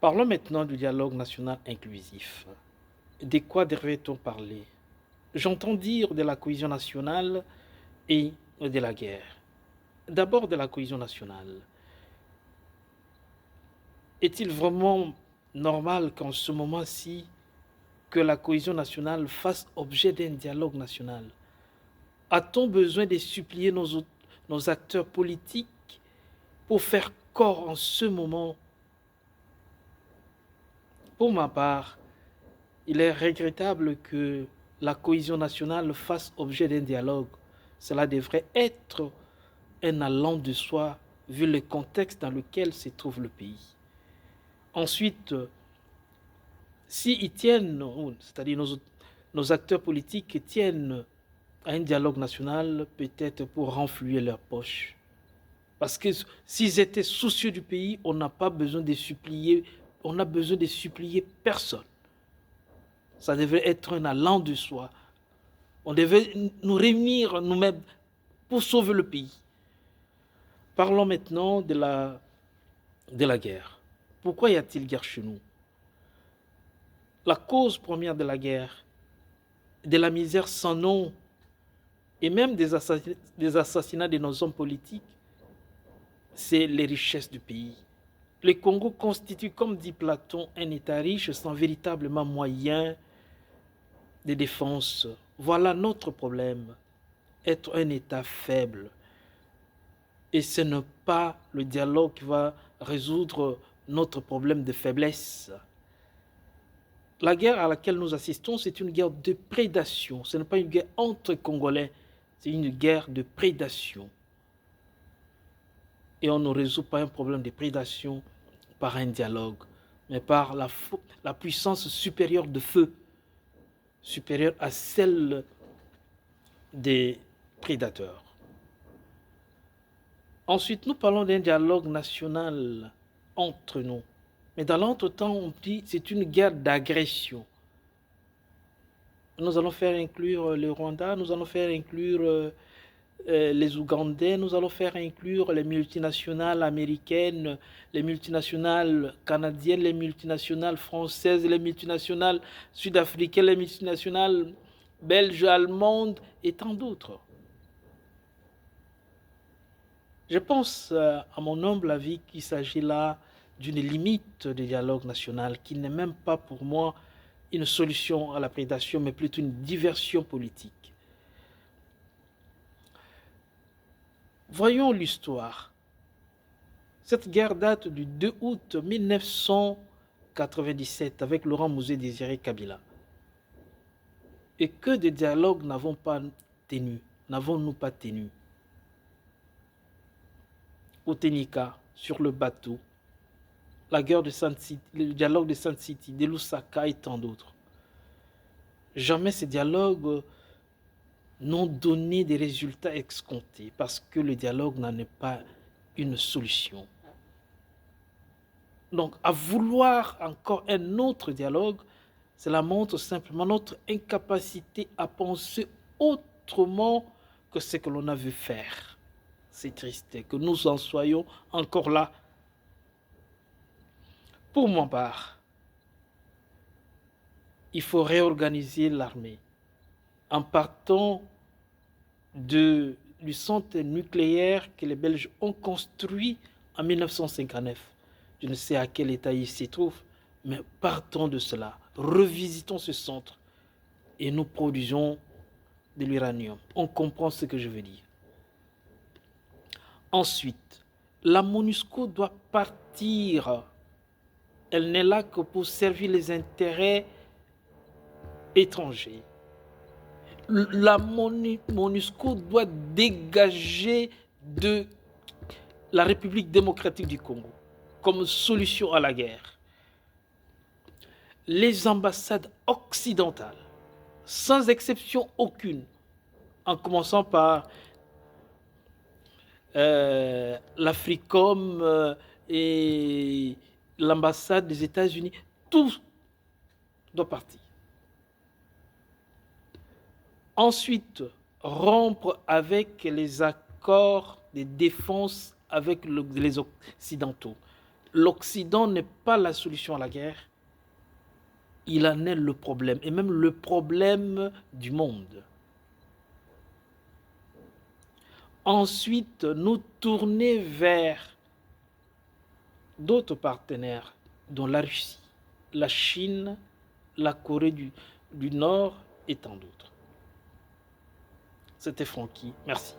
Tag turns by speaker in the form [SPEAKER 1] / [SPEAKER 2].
[SPEAKER 1] Parlons maintenant du dialogue national inclusif. De quoi devrait-on parler? J'entends dire de la cohésion nationale et de la guerre. D'abord de la cohésion nationale. Est-il vraiment normal qu'en ce moment-ci, que la cohésion nationale fasse objet d'un dialogue national? A-t-on besoin de supplier nos acteurs politiques pour faire corps en ce moment? Pour ma part, il est regrettable que la cohésion nationale fasse objet d'un dialogue. Cela devrait être un allant de soi vu le contexte dans lequel se trouve le pays. Ensuite, s'ils tiennent, c'est-à-dire nos acteurs politiques tiennent à un dialogue national, peut-être pour renflouer leurs poches. Parce que s'ils étaient soucieux du pays, on n'a pas besoin de supplier, on a besoin de supplier personne. Ça devrait être un allant de soi. On devait nous réunir nous-mêmes pour sauver le pays. Parlons maintenant de la guerre. Pourquoi y a-t-il guerre chez nous? La cause première de la guerre, de la misère sans nom et même des assassinats de nos hommes politiques, c'est les richesses du pays. Le Congo constitue, comme dit Platon, un État riche sans véritablement moyen de défense. Voilà notre problème, être un État faible. Et ce n'est pas le dialogue qui va résoudre notre problème de faiblesse. La guerre à laquelle nous assistons, c'est une guerre de prédation. Ce n'est pas une guerre entre Congolais, c'est une guerre de prédation. Et on ne résout pas un problème de prédation par un dialogue, mais par la puissance supérieure de feu, supérieure à celle des prédateurs. Ensuite, nous parlons d'un dialogue national entre nous. Mais dans l'entretemps, on dit que c'est une guerre d'agression. Nous allons faire inclure le Rwanda, nous allons faire inclure les Ougandais, nous allons faire inclure les multinationales américaines, les multinationales canadiennes, les multinationales françaises, les multinationales sud-africaines, les multinationales belges, allemandes et tant d'autres. Je pense, à mon humble avis, qu'il s'agit là d'une limite du dialogue national qui n'est même pas pour moi une solution à la prédation, mais plutôt une diversion politique. Voyons l'histoire. Cette guerre date du 2 août 1997 avec Laurent Mouzé Désiré Kabila. Et que de dialogues n'avons-nous pas tenu? Au Tenika, sur le bateau, la guerre de Sun City, le dialogue de Sun City, de Lusaka et tant d'autres. Jamais ces dialogues n'ont donné des résultats escomptés parce que le dialogue n'en est pas une solution. Donc, à vouloir encore un autre dialogue, cela montre simplement notre incapacité à penser autrement que ce que l'on a vu faire. C'est triste que nous en soyons encore là. Pour ma part, il faut réorganiser l'armée en partant du centre nucléaire que les Belges ont construit en 1959. Je ne sais à quel état il se trouve, mais partons de cela, revisitons ce centre et nous produisons de l'uranium. On comprend ce que je veux dire. Ensuite, la MONUSCO doit partir. Elle n'est là que pour servir les intérêts étrangers. La MONUSCO doit dégager de la République démocratique du Congo comme solution à la guerre. Les ambassades occidentales, sans exception aucune, en commençant par l'Africom et l'ambassade des États-Unis, tout doit partir. Ensuite, rompre avec les accords de défense avec les Occidentaux. l'Occident n'est pas la solution à la guerre, il en est le problème, et même le problème du monde. Ensuite, nous tourner vers d'autres partenaires, dont la Russie, la Chine, la Corée du Nord et tant d'autres. C'était Francky, merci.